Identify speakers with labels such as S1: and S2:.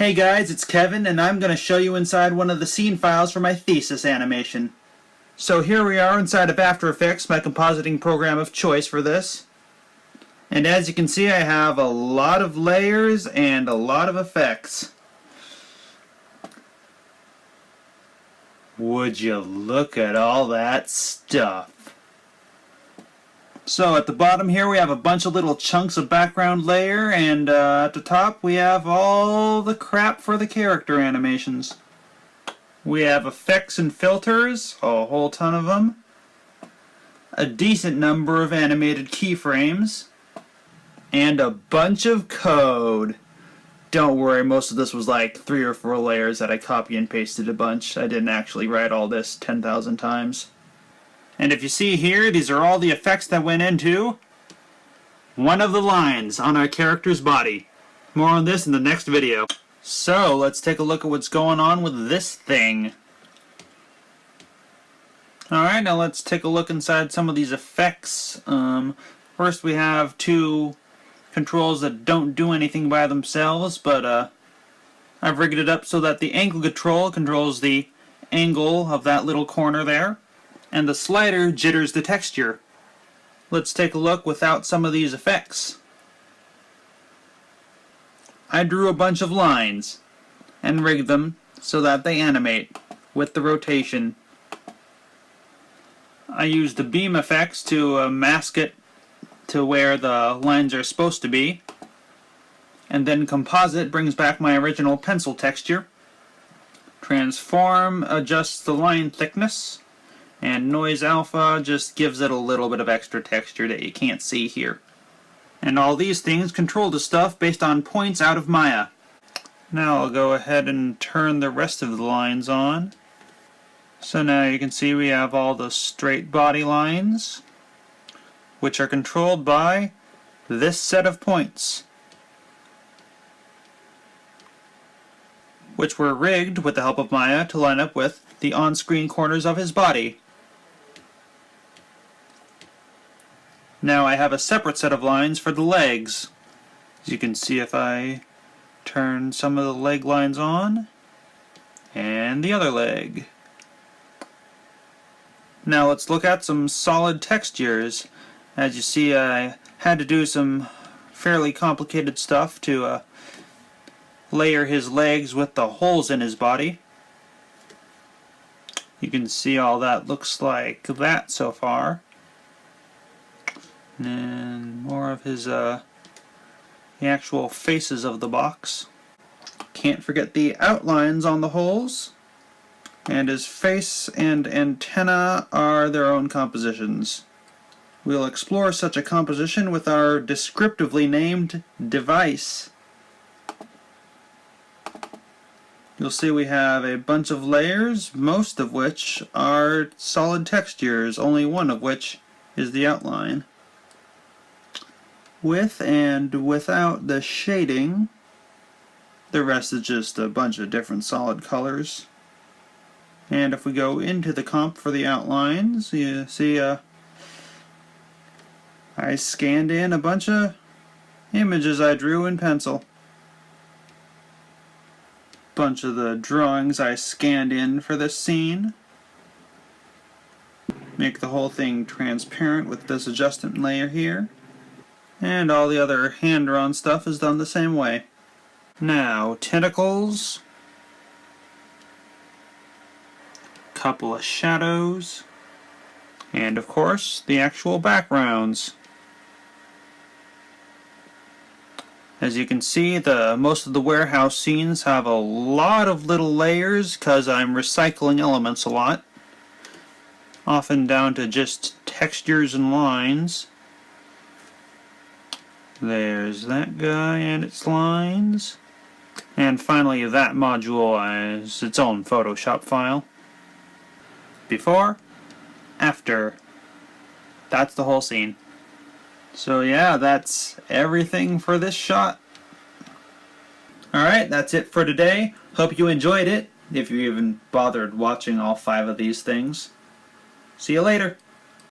S1: Hey guys, it's Kevin, and I'm going to show you inside one of the scene files for my thesis animation. So here we are inside of After Effects, my compositing program of choice for this. And as you can see, I have a lot of layers and a lot of effects. Would you look at all that stuff? So at the bottom here we have a bunch of little chunks of background layer, and at the top we have all the crap for the character animations. We have effects and filters, a whole ton of them, a decent number of animated keyframes, and a bunch of code. Don't worry, most of this was like 3 or 4 layers that I copy and pasted a bunch. I didn't actually write all this 10,000 times. And if you see here, these are all the effects that went into one of the lines on our character's body. More on this in the next video. So, let's take a look at what's going on with this thing. Alright, now let's take a look inside some of these effects. First we have 2 controls that don't do anything by themselves, but I've rigged it up so that the angle control controls the angle of that little corner there, and the slider jitters the texture. Let's take a look without some of these effects. I drew a bunch of lines and rigged them so that they animate with the rotation. I used the beam effects to mask it to where the lines are supposed to be, and then composite brings back my original pencil texture. Transform adjusts the line thickness, and noise alpha just gives it a little bit of extra texture that you can't see here. And all these things control the stuff based on points out of Maya. Now I'll go ahead and turn the rest of the lines on. So now you can see we have all the straight body lines, which are controlled by this set of points, which were rigged with the help of Maya to line up with the on-screen corners of his body. Now I have a separate set of lines for the legs. As you can see, if I turn some of the leg lines on, and the other leg. Now let's look at some solid textures. As you see, I had to do some fairly complicated stuff to layer his legs with the holes in his body. You can see all that looks like that so far. And more of his the actual faces of the box. Can't forget the outlines on the holes. And his face and antenna are their own compositions. We'll explore such a composition with our descriptively named device. You'll see we have a bunch of layers, most of which are solid textures, only one of which is the outline. With and without the shading, the rest is just a bunch of different solid colors. And if we go into the comp for the outlines, you see I scanned in a bunch of images I drew in pencil. Bunch of the drawings I scanned in for this scene. Make the whole thing transparent with this adjustment layer here. And all the other hand-drawn stuff is done the same way. Now, tentacles. Couple of shadows. And of course, the actual backgrounds. As you can see, most of the warehouse scenes have a lot of little layers because I'm recycling elements a lot. Often down to just textures and lines. There's that guy and its lines. And finally, that module is its own Photoshop file. Before, after. That's the whole scene. So yeah, that's everything for this shot. Alright, that's it for today. Hope you enjoyed it, if you even bothered watching all 5 of these things. See you later.